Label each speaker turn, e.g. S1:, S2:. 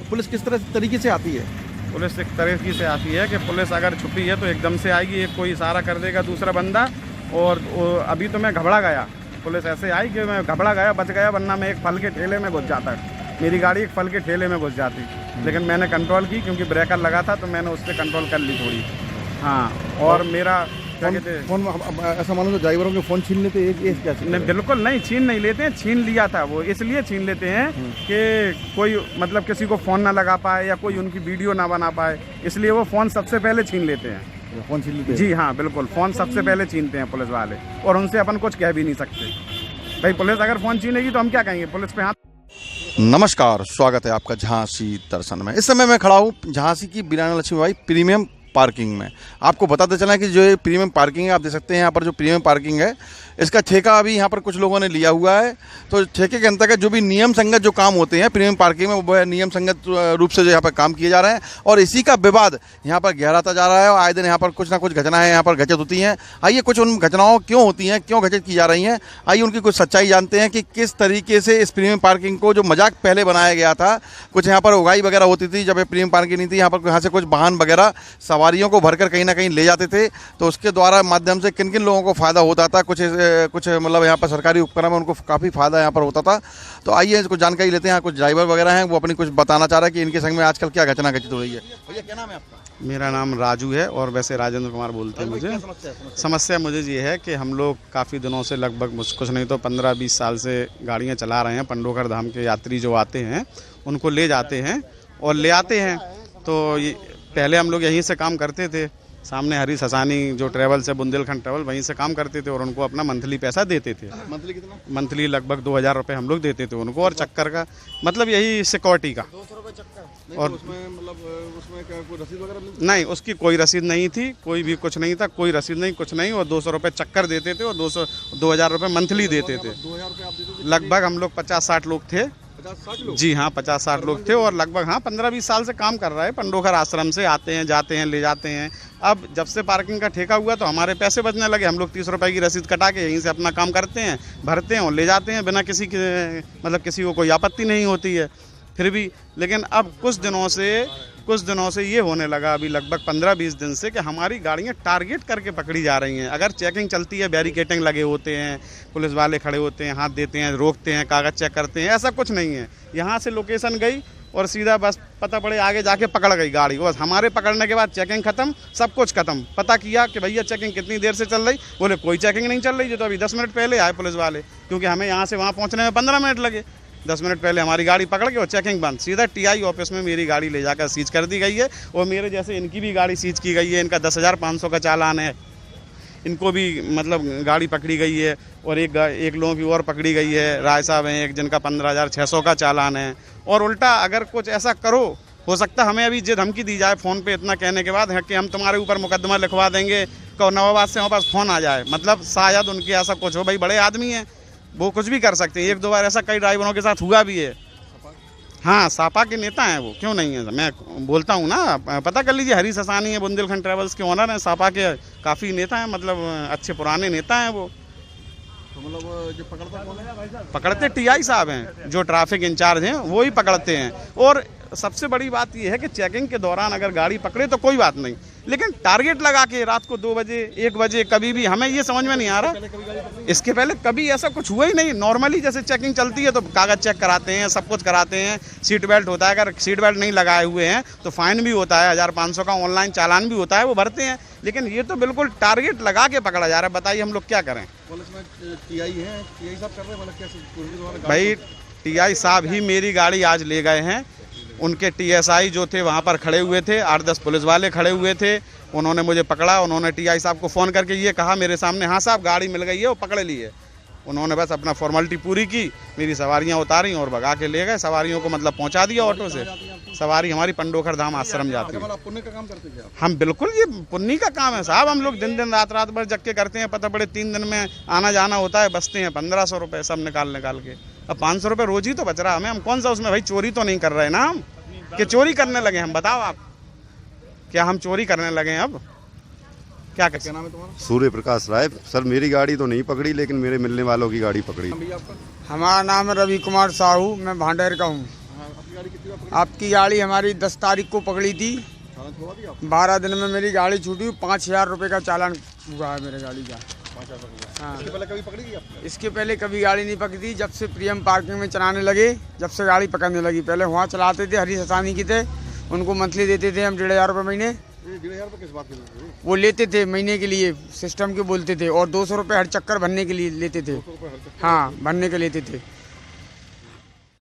S1: Police किस तरीके से आती है?
S2: पुलिस एक तरीके से आती है कि पुलिस अगर छुपी है तो एकदम से आएगी, एक कोई इशारा कर देगा दूसरा बंदा, और अभी तो मैं घबरा गया, पुलिस ऐसे आई कि मैं घबरा गया, बच गया, वरना मैं एक फल के ठेले में घुस जाता, मेरी गाड़ी एक फल के ठेले में घुस जाती। लेकिन मैंने कंट्रोल की क्योंकि ब्रेकर लगा था, तो मैंने उस पर कंट्रोल कर ली थोड़ी। हाँ, और मेरा क्या कहते हैं,
S1: फोन ऐसा मानो तो ड्राइवरों के फ़ोन छीन लेते हैं, क्या?
S2: नहीं, बिल्कुल नहीं, छीन नहीं लेते हैं। छीन लिया था वो इसलिए छीन लेते हैं कि कोई मतलब किसी को फ़ोन ना लगा पाए या कोई उनकी वीडियो ना बना पाए, इसलिए वो फ़ोन सबसे पहले छीन लेते हैं।
S1: फ़ोन छीन लेते हैं?
S2: जी हाँ, बिल्कुल, फ़ोन सबसे पहले छीनते हैं पुलिस वाले, और उनसे अपन कुछ कह भी नहीं सकते। भाई पुलिस अगर फ़ोन छीनेगी तो हम क्या कहेंगे, पुलिस पे हाथ।
S1: नमस्कार, स्वागत है आपका झांसी दर्शन में। इस समय मैं खड़ा हूँ झांसी की वीराना लक्ष्मीबाई प्रीमियम पार्किंग में। आपको बताते चला कि जो ये प्रीमियम पार्किंग है, आप देख सकते हैं यहाँ पर जो प्रीमियम पार्किंग है, इसका ठेका अभी यहाँ पर कुछ लोगों ने लिया हुआ है। तो ठेके के अंतर्गत जो भी नियम संगत जो काम होते हैं प्रीमियम पार्किंग में, वो नियम संगत रूप से जो यहाँ पर काम किए जा रहे हैं, और इसी का विवाद यहाँ पर गहराता जा रहा है। और आए दिन यहाँ पर कुछ ना कुछ घटनाएं यहाँ पर घटित होती हैं। आइए कुछ उन घटनाओं क्यों होती हैं, क्यों घटित की जा रही हैं, आइए उनकी कुछ सच्चाई जानते हैं कि किस तरीके से इस प्रीमियम पार्किंग को जो मजाक पहले बनाया गया था, कुछ यहाँ पर उगाई वगैरह होती थी जब ये प्रीमियम पार्किंग नहीं थी, यहाँ से कुछ वाहन वगैरह सवारियों को भरकर कहीं ना कहीं ले जाते थे, तो उसके द्वारा माध्यम से किन किन लोगों को फ़ायदा होता था, कुछ मतलब यहाँ पर सरकारी उपक्रम है उनको काफ़ी फ़ायदा यहाँ पर होता था। तो आइए कुछ जानकारी लेते हैं। कुछ ड्राइवर वगैरह हैं, वो अपनी कुछ बताना चाह रहे हैं कि इनके संग में आजकल क्या घटना घटित हो रही है। भैया क्या नाम है आपका?
S2: मेरा नाम राजू है, और वैसे राजेंद्र कुमार बोलते हैं मुझे। समस्या मुझे ये है कि हम लोग काफ़ी दिनों से, लगभग कुछ नहीं तो 15-20 साल से गाड़ियाँ चला रहे हैं। पंडोखर धाम के यात्री जो आते हैं उनको ले जाते हैं और ले आते हैं। तो पहले हम लोग यहीं से काम करते थे, सामने हरी ससानी जो ट्रैवल्स है, बुंदेलखंड ट्रैवल, वहीं से काम करते थे और उनको अपना मंथली पैसा देते थे।
S1: मंथली कितना?
S2: मंथली लगभग 2000 रुपये हम लोग देते थे उनको, और चक्कर का मतलब यही सिक्योरिटी का।
S1: 200 रुपये चक्कर?
S2: और
S1: उसमें मतलब उसमें क्या कोई रसीद वगैरह
S2: नहीं, उसकी कोई रसीद नहीं थी, कोई भी कुछ नहीं था, कोई रसीद नहीं, कुछ नहीं, और 200 रुपये चक्कर देते थे और 2000 रुपये मंथली देते थे।
S1: 2000 रुपये आप देते थे?
S2: लगभग हम लोग 50-60 लोग थे।
S1: 50-60 लोग?
S2: जी हाँ, 50-60 लोग थे, और लगभग हाँ 15-20 साल से काम कर रहा है। पंडोखर आश्रम से आते हैं, जाते हैं, ले जाते हैं। अब जब से पार्किंग का ठेका हुआ तो हमारे पैसे बचने लगे। हम लोग 30 रुपये की रसीद कटा के यहीं से अपना काम करते हैं, भरते हैं और ले जाते हैं, बिना किसी के मतलब किसी को कोई आपत्ति नहीं होती है फिर भी। लेकिन अब कुछ दिनों से ये होने लगा, अभी लगभग 15-20 दिन से, कि हमारी गाड़ियाँ टारगेट करके पकड़ी जा रही हैं। अगर चेकिंग चलती है, बैरिकेटिंग लगे होते हैं, पुलिस वाले खड़े होते हैं, हाथ देते हैं, रोकते हैं, कागज़ चेक करते हैं, ऐसा कुछ नहीं है। यहाँ से लोकेशन गई और सीधा बस पता पड़े आगे जाके पकड़ गई गाड़ी। बस हमारे पकड़ने के बाद चेकिंग खत्म, सब कुछ खत्म। पता किया कि भैया चेकिंग कितनी देर से चल रही, बोले कोई चेकिंग नहीं चल रही, जो तो अभी 10 मिनट पहले आए पुलिस वाले, क्योंकि हमें यहाँ से वहाँ पहुँचने में 15 मिनट लगे। 10 मिनट पहले हमारी गाड़ी पकड़ के और चेकिंग बंद। सीधा टीआई ऑफिस में मेरी गाड़ी ले जाकर सीज कर दी गई है, और मेरे जैसे इनकी भी गाड़ी सीज की गई है। इनका 10,500 का चालान है, इनको भी मतलब गाड़ी पकड़ी गई है, और एक लोगों की और पकड़ी गई है। राय साहब हैं एक, जिनका 15,600 का चालान है। और उल्टा अगर कुछ ऐसा करो, हो सकता हमें अभी जो धमकी दी जाए फ़ोन पे इतना कहने के बाद है कि हम तुम्हारे ऊपर मुकदमा लिखवा देंगे, नवाबाद से हमारे पास फ़ोन आ जाए, मतलब शायद उनके ऐसा कुछ हो। भाई बड़े आदमी हैं, वो कुछ भी कर सकते हैं। 1-2 बार ऐसा कई ड्राइवरों के साथ हुआ भी है। हाँ, सापा के नेता हैं वो, क्यों नहीं है, मैं बोलता हूँ ना, पता कर लीजिए। हरी ससानी है, बुंदेलखंड ट्रैवल्स के ओनर हैं, सापा के काफ़ी नेता हैं, मतलब अच्छे पुराने नेता हैं वो।
S1: तो मतलब जो पकड़ता कौन है?
S2: पकड़ते टीआई साहब हैं, जो ट्रैफिक इंचार्ज हैं, वो ही पकड़ते हैं। और सबसे बड़ी बात यह है कि चेकिंग के दौरान अगर गाड़ी पकड़े तो कोई बात नहीं, लेकिन टारगेट लगा के रात को 2 बजे 1 बजे कभी भी, हमें ये समझ में नहीं आ रहा। इसके पहले कभी ऐसा कुछ हुआ ही नहीं। नॉर्मली जैसे चेकिंग चलती है तो कागज़ चेक कराते हैं, सब कुछ कराते हैं, सीट बेल्ट होता है, अगर सीट बेल्ट नहीं लगाए हुए हैं तो फाइन भी होता है, 1500 का ऑनलाइन चालान भी होता है, वो भरते हैं। लेकिन ये तो बिल्कुल टारगेट लगा के पकड़ा जा रहा है। बताइए हम लोग क्या करें?
S1: टीआई है, टीआई साहब कर रहे हैं, मतलब क्या?
S2: भाई टीआई साहब ही मेरी गाड़ी आज ले गए हैं। उनके टीएसआई जो थे वहाँ पर खड़े हुए थे, 8-10 पुलिस वाले खड़े हुए थे। उन्होंने मुझे पकड़ा, उन्होंने टीआई साहब को फ़ोन करके ये कहा मेरे सामने, हाँ साहब गाड़ी मिल गई है, वो पकड़ ली है। उन्होंने बस अपना फॉर्मेलिटी पूरी की, मेरी सवारियाँ उतारी और भगा के ले गए। सवारियों को मतलब पहुँचा दिया ऑटो से। सवारी हमारी पंडोखर धाम आश्रम जाती है।
S1: पुण्य का काम करते क्या?
S2: हम बिल्कुल, ये पुण्य का काम है साहब। हम लोग दिन रात भर जग के करते हैं। पता पड़े 3 दिन में आना जाना होता है, बचते हैं 1500 रुपये सब निकाल के। अब 500 रुपये रोज ही तो बच रहा हमें। हम कौन सा उसमें भाई चोरी तो नहीं कर रहे ना, हम कि चोरी करने लगे हम? बताओ आप, क्या हम चोरी करने लगे हैं अब? क्या नाम है तुम्हारा?
S3: सूर्य प्रकाश राय। सर मेरी गाड़ी तो नहीं पकड़ी, लेकिन मेरे मिलने वालों की गाड़ी पकड़ी।
S4: हमारा नाम है रवि कुमार साहू, मैं भांडेर का हूँ।
S1: आपकी गाड़ी कितनी बार
S4: आपकी गाड़ी हमारी 10 तारीख को पकड़ी थी। 12 दिन में मेरी गाड़ी छूटी, 5,000 रुपये का चालान हुआ है मेरी गाड़ी का। हाँ,
S1: इसके पहले कभी पकड़ी थी आपने?
S4: इसके पहले कभी गाड़ी नहीं पकड़ी। जब से प्रीमियम पार्किंग में चलाने लगे, जब से गाड़ी पकड़ने लगी। पहले वहाँ चलाते थे, हरी ससानी की थे, उनको मंथली देते थे हम 1,500 रुपये महीने।
S1: 1,500 रुपये किस बात के लिए?
S4: वो लेते थे महीने के लिए, सिस्टम के बोलते थे, और 200 रुपये हर चक्कर भरने के लिए लेते थे। हाँ, भरने के लेते थे।